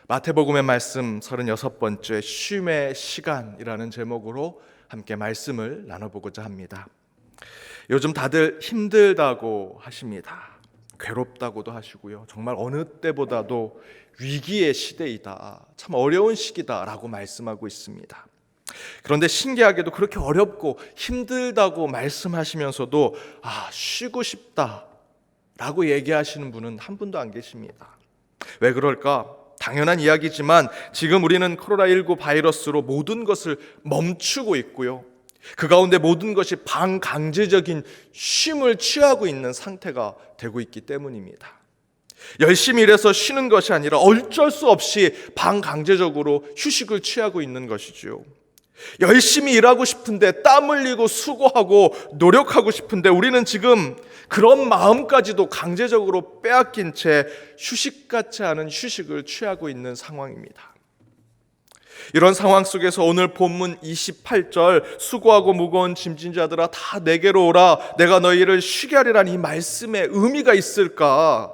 마태복음의 말씀 36번째 쉼의 시간이라는 제목으로 함께 말씀을 나눠보고자 합니다. 요즘 다들 힘들다고 하십니다. 괴롭다고도 하시고요. 정말 어느 때보다도 위기의 시대이다. 참 어려운 시기다라고 말씀하고 있습니다. 그런데 신기하게도 그렇게 어렵고 힘들다고 말씀하시면서도 쉬고 싶다라고 얘기하시는 분은 한 분도 안 계십니다. 왜 그럴까? 당연한 이야기지만 지금 우리는 코로나19 바이러스로 모든 것을 멈추고 있고요. 그 가운데 모든 것이 반강제적인 쉼을 취하고 있는 상태가 되고 있기 때문입니다. 열심히 일해서 쉬는 것이 아니라 어쩔 수 없이 반강제적으로 휴식을 취하고 있는 것이죠. 열심히 일하고 싶은데 땀 흘리고 수고하고 노력하고 싶은데 우리는 지금 그런 마음까지도 강제적으로 빼앗긴 채 휴식 같지 않은 휴식을 취하고 있는 상황입니다. 이런 상황 속에서 오늘 본문 28절 수고하고 무거운 짐진 자들아 다 내게로 오라 내가 너희를 쉬게 하리라는 이 말씀에 의미가 있을까?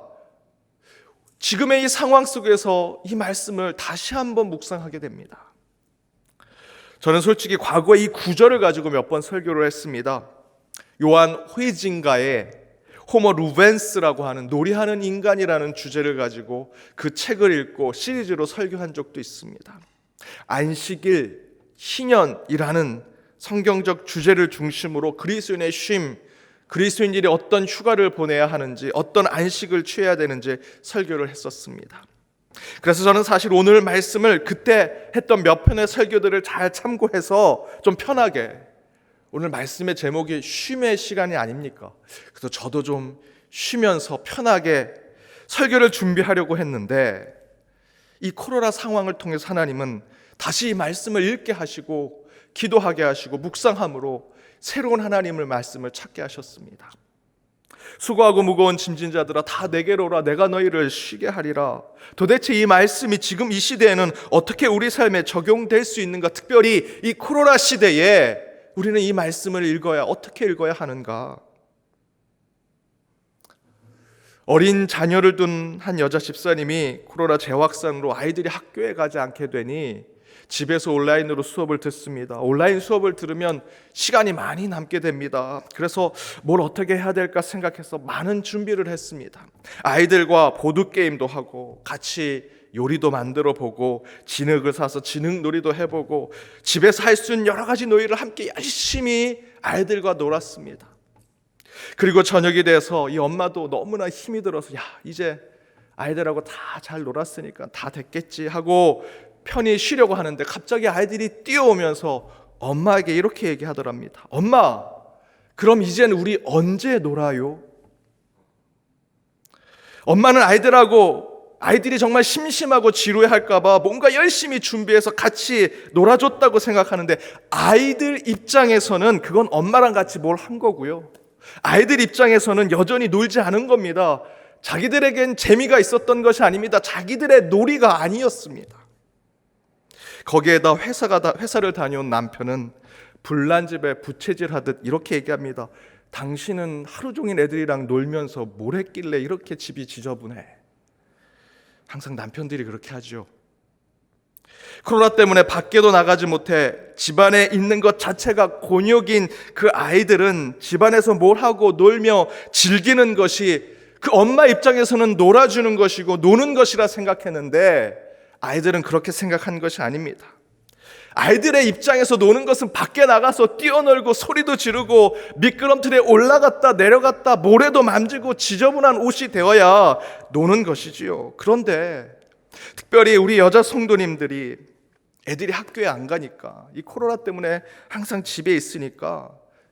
지금의 이 상황 속에서 이 말씀을 다시 한번 묵상하게 됩니다. 저는 솔직히 과거에 이 구절을 가지고 몇 번 설교를 했습니다. 요한 후이징가의 호모 루벤스라고 하는 놀이하는 인간이라는 주제를 가지고 그 책을 읽고 시리즈로 설교한 적도 있습니다. 안식일, 희년이라는 성경적 주제를 중심으로 그리스도인의 쉼, 그리스도인들이 어떤 휴가를 보내야 하는지, 어떤 안식을 취해야 되는지 설교를 했었습니다. 그래서 저는 사실 오늘 말씀을 그때 했던 몇 편의 설교들을 잘 참고해서 좀 편하게, 오늘 말씀의 제목이 쉼의 시간이 아닙니까? 그래서 저도 좀 쉬면서 편하게 설교를 준비하려고 했는데 이 코로나 상황을 통해서 하나님은 다시 이 말씀을 읽게 하시고 기도하게 하시고 묵상함으로 새로운 하나님의 말씀을 찾게 하셨습니다. 수고하고 무거운 짐진 자들아 다 내게로 오라 내가 너희를 쉬게 하리라. 도대체 이 말씀이 지금 이 시대에는 어떻게 우리 삶에 적용될 수 있는가? 특별히 이 코로나 시대에 우리는 이 말씀을 읽어야 어떻게 읽어야 하는가? 어린 자녀를 둔 한 여자 집사님이 코로나 재확산으로 아이들이 학교에 가지 않게 되니 집에서 온라인으로 수업을 듣습니다. 온라인 수업을 들으면 시간이 많이 남게 됩니다. 그래서 뭘 어떻게 해야 될까 생각해서 많은 준비를 했습니다. 아이들과 보드게임도 하고 같이 요리도 만들어 보고 진흙을 사서 진흙놀이도 해보고 집에서 할 수 있는 여러 가지 놀이를 함께 열심히 아이들과 놀았습니다. 그리고 저녁이 돼서 이 엄마도 너무나 힘이 들어서 이제 아이들하고 다 잘 놀았으니까 다 됐겠지 하고 편히 쉬려고 하는데 갑자기 아이들이 뛰어오면서 엄마에게 이렇게 얘기하더랍니다. 엄마, 그럼 이젠 우리 언제 놀아요? 엄마는 아이들이 정말 심심하고 지루해할까 봐 뭔가 열심히 준비해서 같이 놀아줬다고 생각하는데 아이들 입장에서는 그건 엄마랑 같이 뭘 한 거고요. 아이들 입장에서는 여전히 놀지 않은 겁니다. 자기들에겐 재미가 있었던 것이 아닙니다. 자기들의 놀이가 아니었습니다. 거기에다 회사를 다녀온 남편은 불난집에 부채질하듯 이렇게 얘기합니다. 당신은 하루 종일 애들이랑 놀면서 뭘 했길래 이렇게 집이 지저분해? 항상 남편들이 그렇게 하죠. 코로나 때문에 밖에도 나가지 못해 집안에 있는 것 자체가 곤욕인 그 아이들은 집안에서 뭘 하고 놀며 즐기는 것이 그 엄마 입장에서는 놀아주는 것이고 노는 것이라 생각했는데 아이들은 그렇게 생각한 것이 아닙니다. 아이들의 입장에서 노는 것은 밖에 나가서 뛰어놀고 소리도 지르고 미끄럼틀에 올라갔다 내려갔다 모래도 만지고 지저분한 옷이 되어야 노는 것이지요. 그런데 특별히 우리 여자 성도님들이 애들이 학교에 안 가니까 이 코로나 때문에 항상 집에 있으니까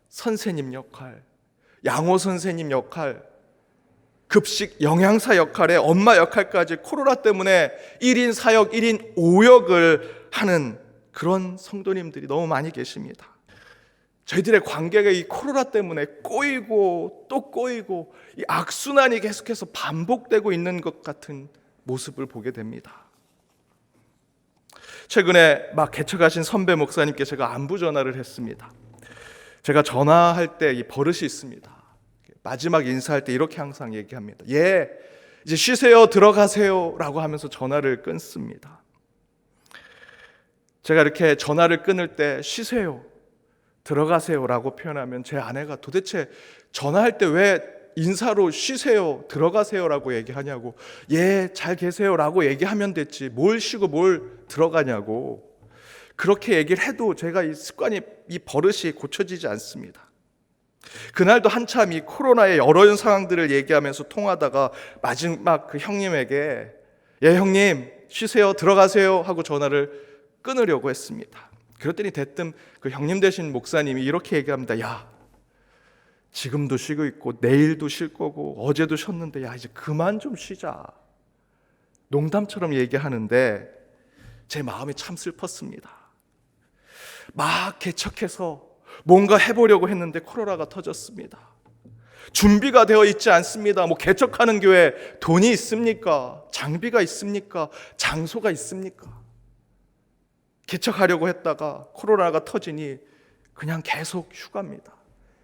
선생님 역할, 양호 선생님 역할, 급식 영양사 역할에 엄마 역할까지 코로나 때문에 1인 사역, 1인 5역을 하는 그런 성도님들이 너무 많이 계십니다. 저희들의 관계가 이 코로나 때문에 꼬이고 또 꼬이고 이 악순환이 계속해서 반복되고 있는 것 같은 모습을 보게 됩니다. 최근에 막 개척하신 선배 목사님께 제가 안부 전화를 했습니다. 제가 전화할 때 이 버릇이 있습니다. 마지막 인사할 때 이렇게 항상 얘기합니다. 이제 쉬세요, 들어가세요 라고 하면서 전화를 끊습니다. 제가 이렇게 전화를 끊을 때 쉬세요, 들어가세요 라고 표현하면 제 아내가 도대체 전화할 때 왜 인사로 쉬세요, 들어가세요 라고 얘기하냐고, 예, 잘 계세요 라고 얘기하면 됐지 뭘 쉬고 뭘 들어가냐고 그렇게 얘기를 해도 제가 이 습관이, 이 버릇이 고쳐지지 않습니다. 그날도 한참 이 코로나의 여러 상황들을 얘기하면서 통하다가 마지막 그 형님에게 예 형님 쉬세요, 들어가세요 하고 전화를 끊으려고 했습니다. 그랬더니 대뜸 그 형님 되신 목사님이 이렇게 얘기합니다. 야, 지금도 쉬고 있고 내일도 쉴 거고 어제도 쉬었는데 야 이제 그만 좀 쉬자. 농담처럼 얘기하는데 제 마음이 참 슬펐습니다. 막 개척해서 뭔가 해보려고 했는데 코로나가 터졌습니다. 준비가 되어 있지 않습니다. 뭐 개척하는 교회 돈이 있습니까? 장비가 있습니까? 장소가 있습니까? 개척하려고 했다가 코로나가 터지니 그냥 계속 휴가입니다.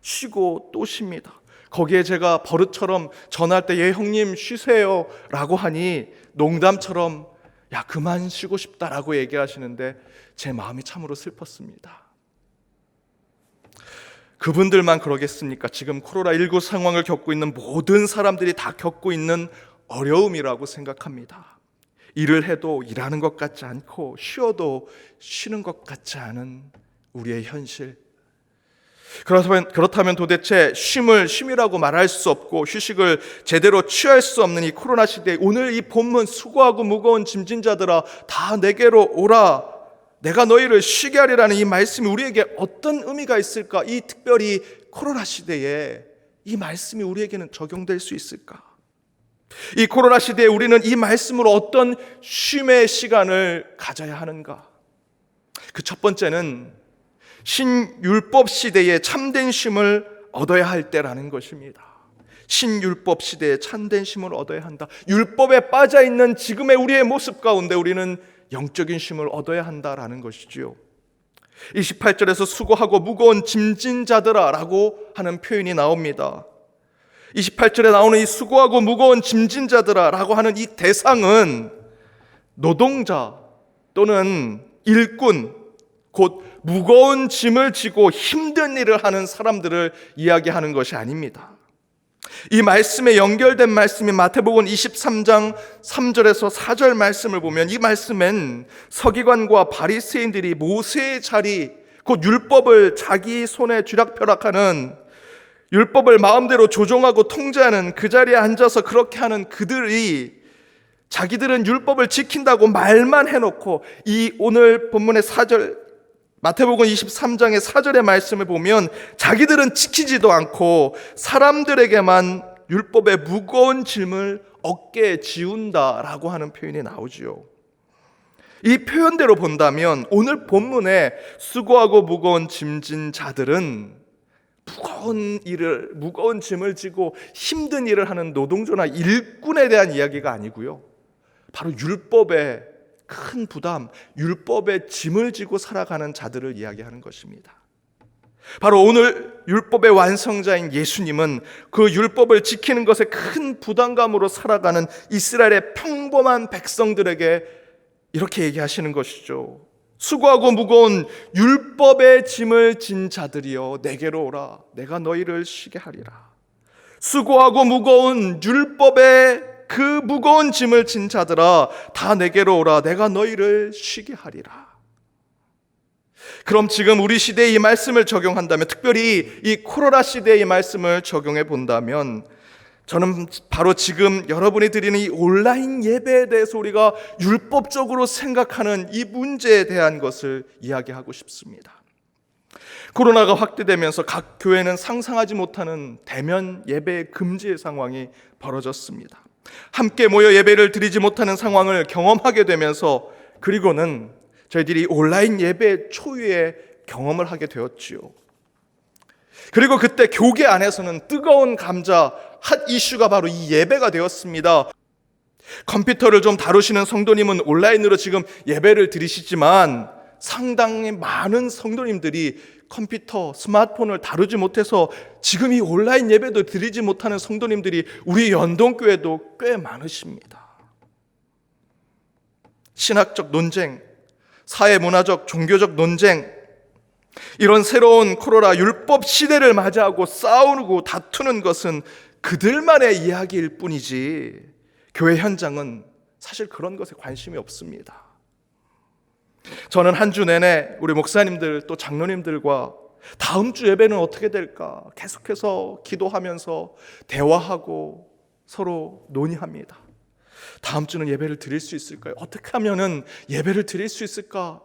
쉬고 또 쉽니다. 거기에 제가 버릇처럼 전화할 때 예 형님 쉬세요 라고 하니 농담처럼 야 그만 쉬고 싶다라고 얘기하시는데 제 마음이 참으로 슬펐습니다. 그분들만 그러겠습니까? 지금 코로나19 상황을 겪고 있는 모든 사람들이 다 겪고 있는 어려움이라고 생각합니다. 일을 해도 일하는 것 같지 않고 쉬어도 쉬는 것 같지 않은 우리의 현실. 그렇다면 도대체 쉼을 쉼이라고 말할 수 없고 휴식을 제대로 취할 수 없는 이 코로나 시대에 오늘 이 본문 수고하고 무거운 짐진 자들아 다 내게로 오라 내가 너희를 쉬게 하리라는 이 말씀이 우리에게 어떤 의미가 있을까? 이 특별히 코로나 시대에 이 말씀이 우리에게는 적용될 수 있을까? 이 코로나 시대에 우리는 이 말씀으로 어떤 쉼의 시간을 가져야 하는가? 그 첫 번째는 신율법 시대에 참된 쉼을 얻어야 할 때라는 것입니다. 신율법 시대에 참된 쉼을 얻어야 한다. 율법에 빠져있는 지금의 우리의 모습 가운데 우리는 영적인 쉼을 얻어야 한다라는 것이지요. 28절에서 수고하고 무거운 짐진 자들아 라고 하는 표현이 나옵니다. 28절에 나오는 이 수고하고 무거운 짐진 자들아 라고 하는 이 대상은 노동자 또는 일꾼, 곧 무거운 짐을 지고 힘든 일을 하는 사람들을 이야기하는 것이 아닙니다. 이 말씀에 연결된 말씀이 마태복음 23장 3절에서 4절 말씀을 보면 이 말씀엔 서기관과 바리새인들이 모세의 자리, 곧 율법을 자기 손에 쥐락펴락하는, 율법을 마음대로 조종하고 통제하는 그 자리에 앉아서 그렇게 하는 그들이 자기들은 율법을 지킨다고 말만 해놓고 이 오늘 본문의 4절 마태복음 23장의 4절의 말씀을 보면 자기들은 지키지도 않고 사람들에게만 율법의 무거운 짐을 어깨에 지운다라고 하는 표현이 나오지요. 이 표현대로 본다면 오늘 본문에 수고하고 무거운 짐진 자들은 무거운 짐을 지고 힘든 일을 하는 노동조나 일꾼에 대한 이야기가 아니고요. 바로 율법의 큰 부담, 율법의 짐을 지고 살아가는 자들을 이야기하는 것입니다. 바로 오늘 율법의 완성자인 예수님은 그 율법을 지키는 것에 큰 부담감으로 살아가는 이스라엘의 평범한 백성들에게 이렇게 얘기하시는 것이죠. 수고하고 무거운 율법의 짐을 진 자들이여 내게로 오라 내가 너희를 쉬게 하리라. 수고하고 무거운 율법의 그 무거운 짐을 진 자들아 다 내게로 오라 내가 너희를 쉬게 하리라. 그럼 지금 우리 시대에 이 말씀을 적용한다면, 특별히 이 코로나 시대에 이 말씀을 적용해 본다면 저는 바로 지금 여러분이 드리는 이 온라인 예배에 대해서 우리가 율법적으로 생각하는 이 문제에 대한 것을 이야기하고 싶습니다. 코로나가 확대되면서 각 교회는 상상하지 못하는 대면 예배 금지의 상황이 벌어졌습니다. 함께 모여 예배를 드리지 못하는 상황을 경험하게 되면서 그리고는 저희들이 온라인 예배 초유의 경험을 하게 되었지요. 그리고 그때 교계 안에서는 뜨거운 감자 핫 이슈가 바로 이 예배가 되었습니다. 컴퓨터를 좀 다루시는 성도님은 온라인으로 지금 예배를 드리시지만 상당히 많은 성도님들이 컴퓨터, 스마트폰을 다루지 못해서 지금 이 온라인 예배도 드리지 못하는 성도님들이 우리 연동교회도 꽤 많으십니다. 신학적 논쟁, 사회문화적, 종교적 논쟁, 이런 새로운 코로나 율법 시대를 맞이하고 싸우고 다투는 것은 그들만의 이야기일 뿐이지 교회 현장은 사실 그런 것에 관심이 없습니다. 저는 한 주 내내 우리 목사님들 또 장로님들과 다음 주 예배는 어떻게 될까 계속해서 기도하면서 대화하고 서로 논의합니다. 다음 주는 예배를 드릴 수 있을까요? 어떻게 하면은 예배를 드릴 수 있을까?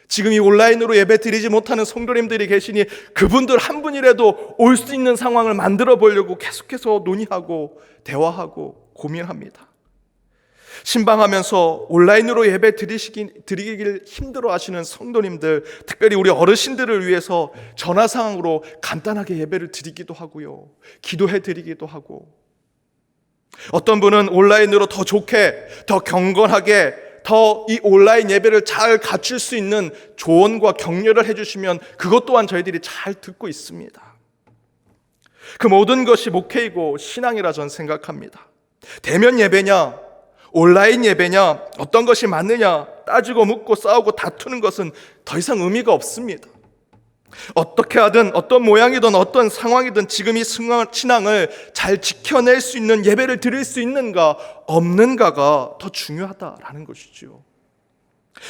지금 이 온라인으로 예배 드리지 못하는 성도님들이 계시니 그분들 한 분이라도 올 수 있는 상황을 만들어 보려고 계속해서 논의하고 대화하고 고민합니다. 신방하면서 온라인으로 예배 드리길 힘들어 하시는 성도님들, 특별히 우리 어르신들을 위해서 전화상으로 간단하게 예배를 드리기도 하고요, 기도해 드리기도 하고, 어떤 분은 온라인으로 더 좋게, 더 경건하게, 더 이 온라인 예배를 잘 갖출 수 있는 조언과 격려를 해주시면 그것 또한 저희들이 잘 듣고 있습니다. 그 모든 것이 목회이고 신앙이라 저는 생각합니다. 대면 예배냐, 온라인 예배냐, 어떤 것이 맞느냐 따지고 묻고 싸우고 다투는 것은 더 이상 의미가 없습니다. 어떻게 하든 어떤 모양이든 어떤 상황이든 지금 이 신앙을 잘 지켜낼 수 있는 예배를 드릴 수 있는가 없는가가 더 중요하다라는 것이죠.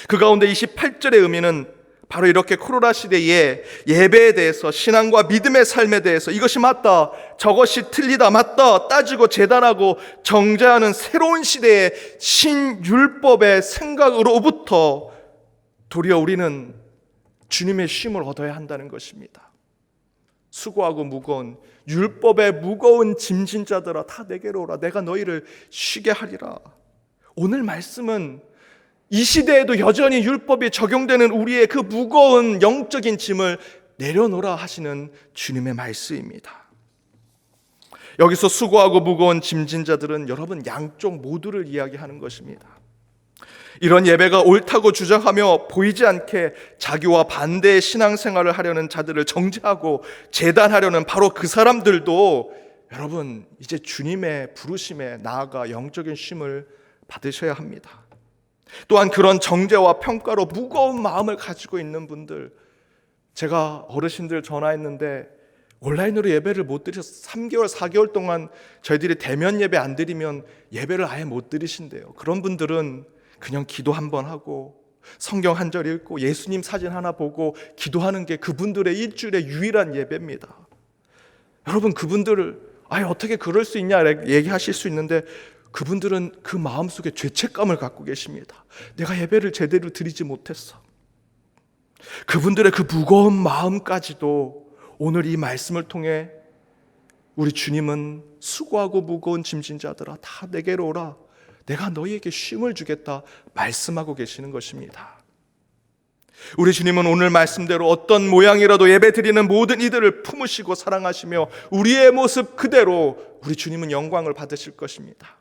그 가운데 28절의 의미는 바로 이렇게 코로나 시대에 예배에 대해서, 신앙과 믿음의 삶에 대해서 이것이 맞다, 저것이 틀리다, 맞다 따지고 재단하고 정죄하는 새로운 시대의 신율법의 생각으로부터 도리어 우리는 주님의 쉼을 얻어야 한다는 것입니다. 수고하고 무거운 율법의 무거운 짐진 자들아 다 내게로 오라, 내가 너희를 쉬게 하리라. 오늘 말씀은 이 시대에도 여전히 율법이 적용되는 우리의 그 무거운 영적인 짐을 내려놓으라 하시는 주님의 말씀입니다. 여기서 수고하고 무거운 짐진 자들은 여러분 양쪽 모두를 이야기하는 것입니다. 이런 예배가 옳다고 주장하며 보이지 않게 자기와 반대의 신앙생활을 하려는 자들을 정죄하고 재단하려는 바로 그 사람들도 여러분 이제 주님의 부르심에 나아가 영적인 쉼을 받으셔야 합니다. 또한 그런 정죄와 평가로 무거운 마음을 가지고 있는 분들, 제가 어르신들 전화했는데 온라인으로 예배를 못 드려서 3개월, 4개월 동안 저희들이 대면 예배 안 드리면 예배를 아예 못 드리신대요. 그런 분들은 그냥 기도 한번 하고 성경 한 절 읽고 예수님 사진 하나 보고 기도하는 게 그분들의 일주일의 유일한 예배입니다. 여러분 그분들을 아예 어떻게 그럴 수 있냐 얘기하실 수 있는데 그분들은 그 마음속에 죄책감을 갖고 계십니다. 내가 예배를 제대로 드리지 못했어. 그분들의 그 무거운 마음까지도 오늘 이 말씀을 통해 우리 주님은 수고하고 무거운 짐진 자들아 다 내게로 오라, 내가 너희에게 쉼을 주겠다 말씀하고 계시는 것입니다. 우리 주님은 오늘 말씀대로 어떤 모양이라도 예배드리는 모든 이들을 품으시고 사랑하시며 우리의 모습 그대로 우리 주님은 영광을 받으실 것입니다.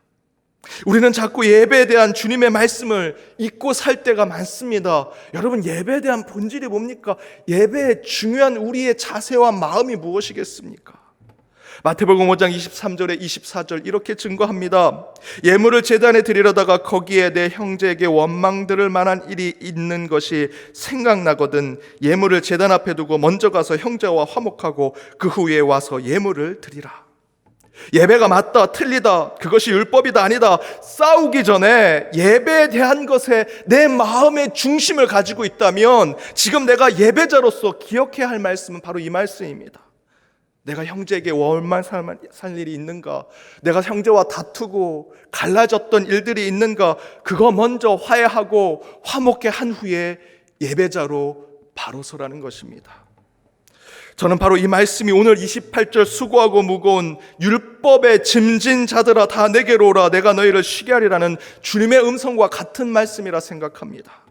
우리는 자꾸 예배에 대한 주님의 말씀을 잊고 살 때가 많습니다. 여러분 예배에 대한 본질이 뭡니까? 예배의 중요한 우리의 자세와 마음이 무엇이겠습니까? 마태복음 5장 23절에 24절 이렇게 증거합니다. 예물을 제단에 드리려다가 거기에 내 형제에게 원망 들을 만한 일이 있는 것이 생각나거든 예물을 제단 앞에 두고 먼저 가서 형제와 화목하고 그 후에 와서 예물을 드리라. 예배가 맞다, 틀리다, 그것이 율법이다, 아니다 싸우기 전에 예배에 대한 것에 내 마음의 중심을 가지고 있다면 지금 내가 예배자로서 기억해야 할 말씀은 바로 이 말씀입니다. 내가 형제에게 원망 살 일이 있는가? 내가 형제와 다투고 갈라졌던 일들이 있는가? 그거 먼저 화해하고 화목해 한 후에 예배자로 바로 서라는 것입니다. 저는 바로 이 말씀이 오늘 28절 수고하고 무거운 율법의 짐진 자들아 다 내게로 오라, 내가 너희를 쉬게 하리라는 주님의 음성과 같은 말씀이라 생각합니다.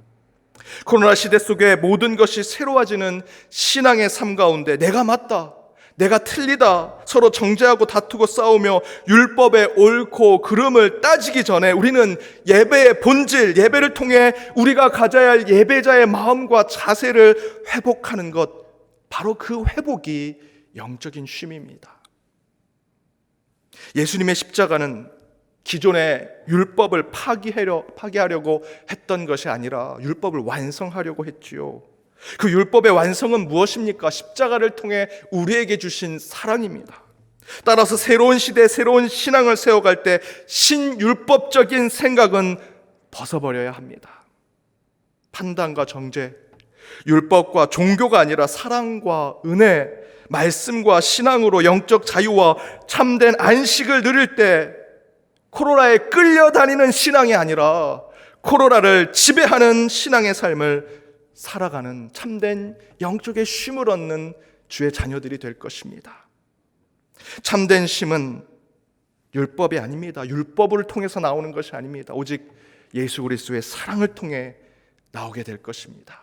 코로나 시대 속에 모든 것이 새로워지는 신앙의 삶 가운데 내가 맞다, 내가 틀리다 서로 정죄하고 다투고 싸우며 율법의 옳고 그름을 따지기 전에 우리는 예배의 본질, 예배를 통해 우리가 가져야 할 예배자의 마음과 자세를 회복하는 것, 바로 그 회복이 영적인 쉼입니다. 예수님의 십자가는 기존의 율법을 파기하려고 했던 것이 아니라 율법을 완성하려고 했지요. 그 율법의 완성은 무엇입니까? 십자가를 통해 우리에게 주신 사랑입니다. 따라서 새로운 시대, 새로운 신앙을 세워갈 때 신율법적인 생각은 벗어버려야 합니다. 판단과 정죄, 율법과 종교가 아니라 사랑과 은혜, 말씀과 신앙으로 영적 자유와 참된 안식을 누릴 때 코로나에 끌려다니는 신앙이 아니라 코로나를 지배하는 신앙의 삶을 살아가는 참된 영적의 쉼을 얻는 주의 자녀들이 될 것입니다. 참된 쉼은 율법이 아닙니다. 율법을 통해서 나오는 것이 아닙니다. 오직 예수 그리스도의 사랑을 통해 나오게 될 것입니다.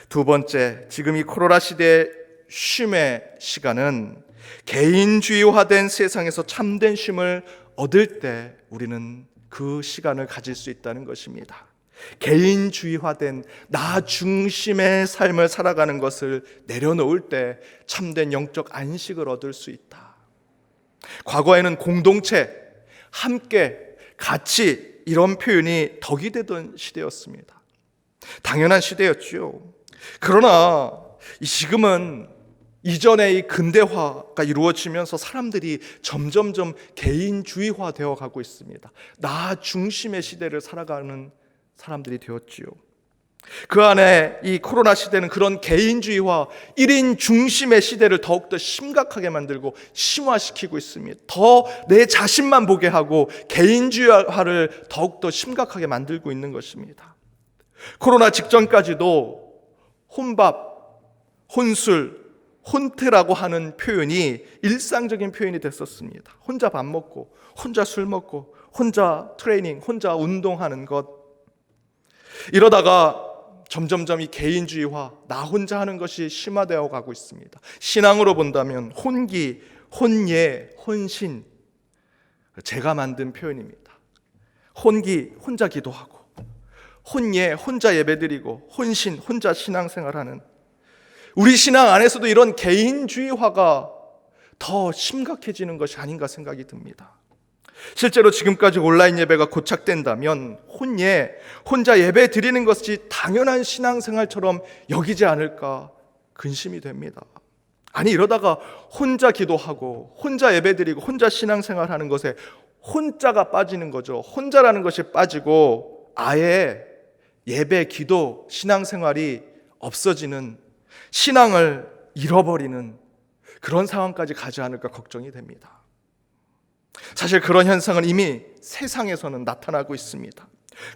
두 번째, 지금 이 코로나 시대의 쉼의 시간은 개인주의화된 세상에서 참된 쉼을 얻을 때 우리는 그 시간을 가질 수 있다는 것입니다. 개인주의화된 나 중심의 삶을 살아가는 것을 내려놓을 때 참된 영적 안식을 얻을 수 있다. 과거에는 공동체, 함께, 같이 이런 표현이 덕이 되던 시대였습니다. 당연한 시대였죠. 그러나 지금은 이전의 이 근대화가 이루어지면서 사람들이 점점점 개인주의화 되어 가고 있습니다. 나 중심의 시대를 살아가는 사람들이 되었지요. 그 안에 이 코로나 시대는 그런 개인주의화, 1인 중심의 시대를 더욱더 심각하게 만들고 심화시키고 있습니다. 더 내 자신만 보게 하고 개인주의화를 더욱더 심각하게 만들고 있는 것입니다. 코로나 직전까지도 혼밥, 혼술, 혼태라고 하는 표현이 일상적인 표현이 됐었습니다. 혼자 밥 먹고, 혼자 술 먹고, 혼자 트레이닝, 혼자 운동하는 것. 이러다가 점점점 이 개인주의화, 나 혼자 하는 것이 심화되어 가고 있습니다. 신앙으로 본다면 혼기, 혼예, 혼신, 제가 만든 표현입니다. 혼기, 혼자 기도하고, 혼예, 혼자 예배드리고, 혼신, 혼자 신앙생활하는, 우리 신앙 안에서도 이런 개인주의화가 더 심각해지는 것이 아닌가 생각이 듭니다. 실제로 지금까지 온라인 예배가 고착된다면 혼예, 혼자 예배 드리는 것이 당연한 신앙생활처럼 여기지 않을까 근심이 됩니다. 아니, 이러다가 혼자 기도하고 혼자 예배 드리고 혼자 신앙생활하는 것에 혼자가 빠지는 거죠. 혼자라는 것이 빠지고 아예 예배, 기도, 신앙생활이 없어지는, 신앙을 잃어버리는 그런 상황까지 가지 않을까 걱정이 됩니다. 사실 그런 현상은 이미 세상에서는 나타나고 있습니다.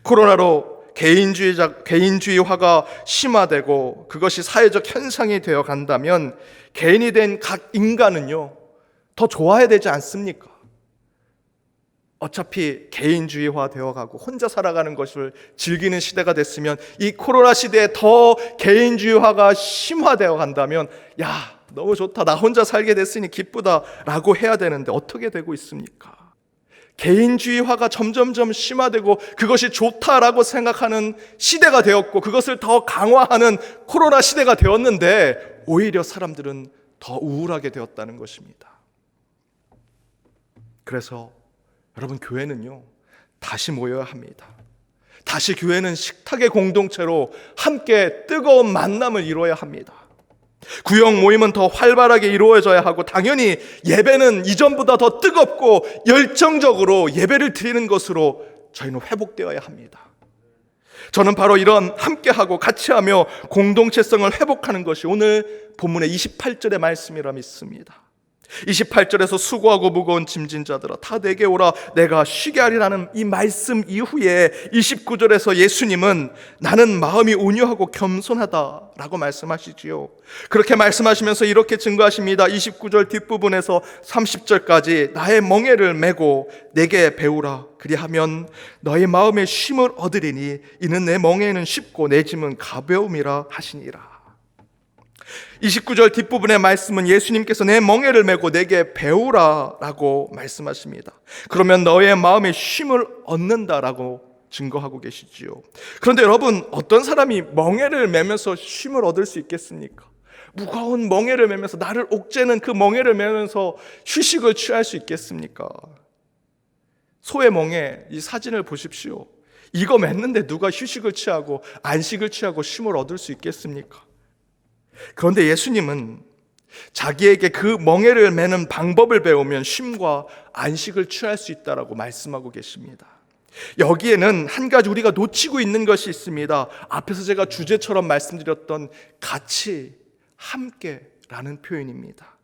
코로나로 개인주의화가 심화되고 그것이 사회적 현상이 되어 간다면 개인이 된 각 인간은요, 더 좋아야 되지 않습니까? 어차피 개인주의화 되어가고 혼자 살아가는 것을 즐기는 시대가 됐으면 이 코로나 시대에 더 개인주의화가 심화되어 간다면 야, 너무 좋다, 나 혼자 살게 됐으니 기쁘다 라고 해야 되는데 어떻게 되고 있습니까? 개인주의화가 점점점 심화되고 그것이 좋다라고 생각하는 시대가 되었고 그것을 더 강화하는 코로나 시대가 되었는데 오히려 사람들은 더 우울하게 되었다는 것입니다. 그래서 여러분, 교회는요, 다시 모여야 합니다. 다시 교회는 식탁의 공동체로 함께 뜨거운 만남을 이루어야 합니다. 구역 모임은 더 활발하게 이루어져야 하고 당연히 예배는 이전보다 더 뜨겁고 열정적으로 예배를 드리는 것으로 저희는 회복되어야 합니다. 저는 바로 이런 함께하고 같이하며 공동체성을 회복하는 것이 오늘 본문의 28절의 말씀이라 믿습니다. 28절에서 수고하고 무거운 짐진 자들아 다 내게 오라 내가 쉬게 하리라는 이 말씀 이후에 29절에서 예수님은 나는 마음이 온유하고 겸손하다라고 말씀하시지요. 그렇게 말씀하시면서 이렇게 증거하십니다. 29절 뒷부분에서 30절까지 나의 멍에를 메고 내게 배우라 그리하면 너의 마음에 쉼을 얻으리니 이는 내 멍에는 쉽고 내 짐은 가벼움이라 하시니라. 29절 뒷부분의 말씀은 예수님께서 내 멍에를 메고 내게 배우라 라고 말씀하십니다. 그러면 너의 마음에 쉼을 얻는다라고 증거하고 계시지요. 그런데 여러분, 어떤 사람이 멍에를 매면서 쉼을 얻을 수 있겠습니까? 무거운 멍에를 매면서, 나를 옥죄는 그 멍에를 매면서 휴식을 취할 수 있겠습니까? 소의 멍에, 이 사진을 보십시오. 이거 맸는데 누가 휴식을 취하고 안식을 취하고 쉼을 얻을 수 있겠습니까? 그런데 예수님은 자기에게 그 멍에를 매는 방법을 배우면 쉼과 안식을 취할 수 있다라고 말씀하고 계십니다. 여기에는 한 가지 우리가 놓치고 있는 것이 있습니다. 앞에서 제가 주제처럼 말씀드렸던 같이, 함께라는 표현입니다.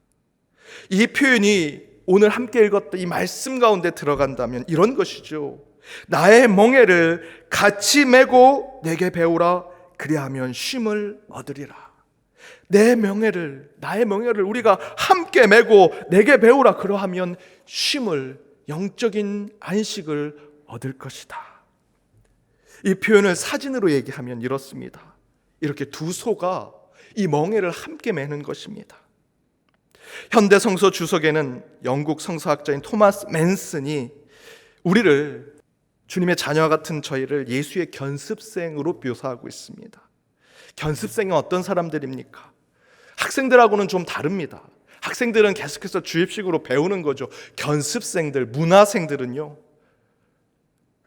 이 표현이 오늘 함께 읽었던 이 말씀 가운데 들어간다면 이런 것이죠. 나의 멍에를 같이 메고 내게 배우라. 그리하면 쉼을 얻으리라. 나의 멍에를 우리가 함께 메고 내게 배우라. 그러하면 쉼을, 영적인 안식을 얻을 것이다. 이 표현을 사진으로 얘기하면 이렇습니다. 이렇게 두 소가 이 멍에를 함께 매는 것입니다. 현대 성서 주석에는 영국 성서학자인 토마스 맨슨이 우리를, 주님의 자녀와 같은 저희를 예수의 견습생으로 묘사하고 있습니다. 견습생은 어떤 사람들입니까? 학생들하고는 좀 다릅니다. 학생들은 계속해서 주입식으로 배우는 거죠. 견습생들, 문화생들은요,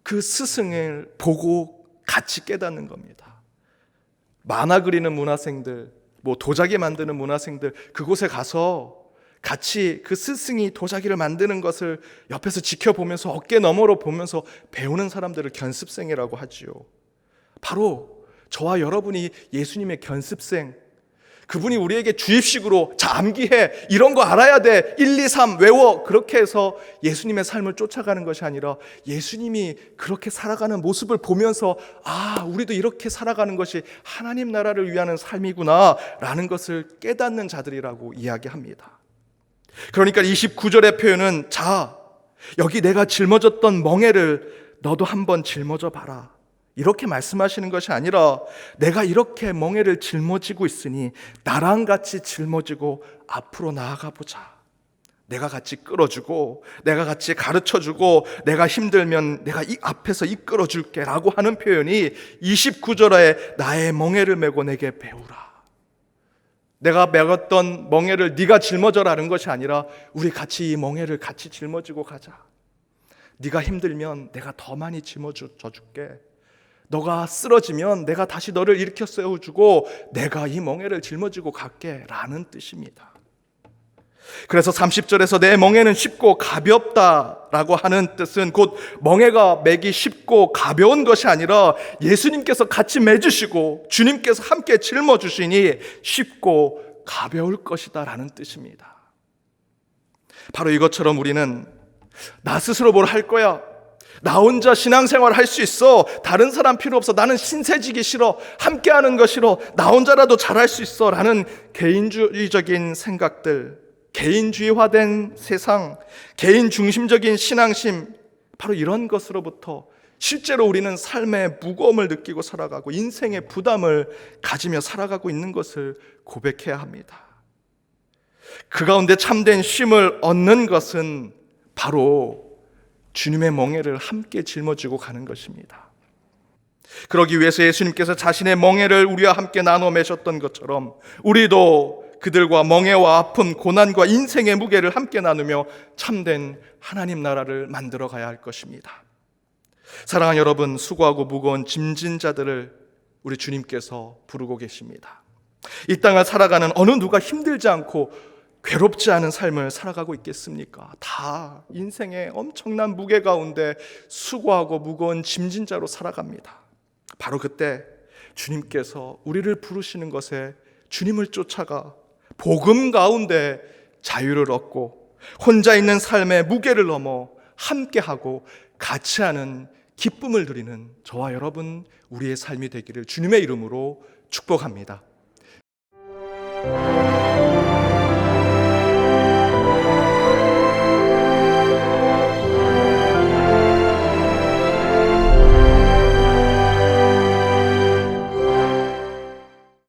그 스승을 보고 같이 깨닫는 겁니다. 만화 그리는 문화생들, 도자기 만드는 문화생들, 그곳에 가서 같이 그 스승이 도자기를 만드는 것을 옆에서 지켜보면서 어깨 너머로 보면서 배우는 사람들을 견습생이라고 하지요. 바로 저와 여러분이 예수님의 견습생, 그분이 우리에게 주입식으로 자 암기해, 이런 거 알아야 돼, 1, 2, 3 외워, 그렇게 해서 예수님의 삶을 쫓아가는 것이 아니라 예수님이 그렇게 살아가는 모습을 보면서 우리도 이렇게 살아가는 것이 하나님 나라를 위하는 삶이구나 라는 것을 깨닫는 자들이라고 이야기합니다. 그러니까 29절의 표현은, 자, 여기 내가 짊어졌던 멍에를 너도 한번 짊어져 봐라, 이렇게 말씀하시는 것이 아니라, 내가 이렇게 멍에를 짊어지고 있으니 나랑 같이 짊어지고 앞으로 나아가 보자. 내가 같이 끌어주고, 내가 같이 가르쳐주고, 내가 힘들면 내가 이 앞에서 이끌어줄게 라고 하는 표현이 29절에 나의 멍에를 메고 내게 배우라. 내가 메었던 멍에를 네가 짊어져라는 것이 아니라 우리 같이 이 멍에를 같이 짊어지고 가자. 네가 힘들면 내가 더 많이 짊어져 줄게. 너가 쓰러지면 내가 다시 너를 일으켜 세워주고 내가 이 멍에를 짊어지고 갈게 라는 뜻입니다. 그래서 30절에서 내 멍에는 쉽고 가볍다라고 하는 뜻은 곧 멍에가 매기 쉽고 가벼운 것이 아니라 예수님께서 같이 매주시고 주님께서 함께 짊어주시니 쉽고 가벼울 것이다 라는 뜻입니다. 바로 이것처럼 우리는 나 스스로 뭘 할 거야, 나 혼자 신앙생활 할 수 있어, 다른 사람 필요 없어, 나는 신세지기 싫어, 함께하는 거 싫어, 나 혼자라도 잘할 수 있어 라는 개인주의적인 생각들, 개인주의화된 세상, 개인 중심적인 신앙심, 바로 이런 것으로부터 실제로 우리는 삶의 무거움을 느끼고 살아가고 인생의 부담을 가지며 살아가고 있는 것을 고백해야 합니다. 그 가운데 참된 쉼을 얻는 것은 바로 주님의 멍에를 함께 짊어지고 가는 것입니다. 그러기 위해서 예수님께서 자신의 멍에를 우리와 함께 나눠 매셨던 것처럼 우리도 그들과 멍에와 아픔, 고난과 인생의 무게를 함께 나누며 참된 하나님 나라를 만들어 가야 할 것입니다. 사랑하는 여러분, 수고하고 무거운 짐진 자들을 우리 주님께서 부르고 계십니다. 이 땅을 살아가는 어느 누가 힘들지 않고 괴롭지 않은 삶을 살아가고 있겠습니까? 다 인생의 엄청난 무게 가운데 수고하고 무거운 짐진 자로 살아갑니다. 바로 그때 주님께서 우리를 부르시는 것에 주님을 쫓아가 복음 가운데 자유를 얻고 혼자 있는 삶의 무게를 넘어 함께하고 같이 하는 기쁨을 누리는 저와 여러분, 우리의 삶이 되기를 주님의 이름으로 축복합니다.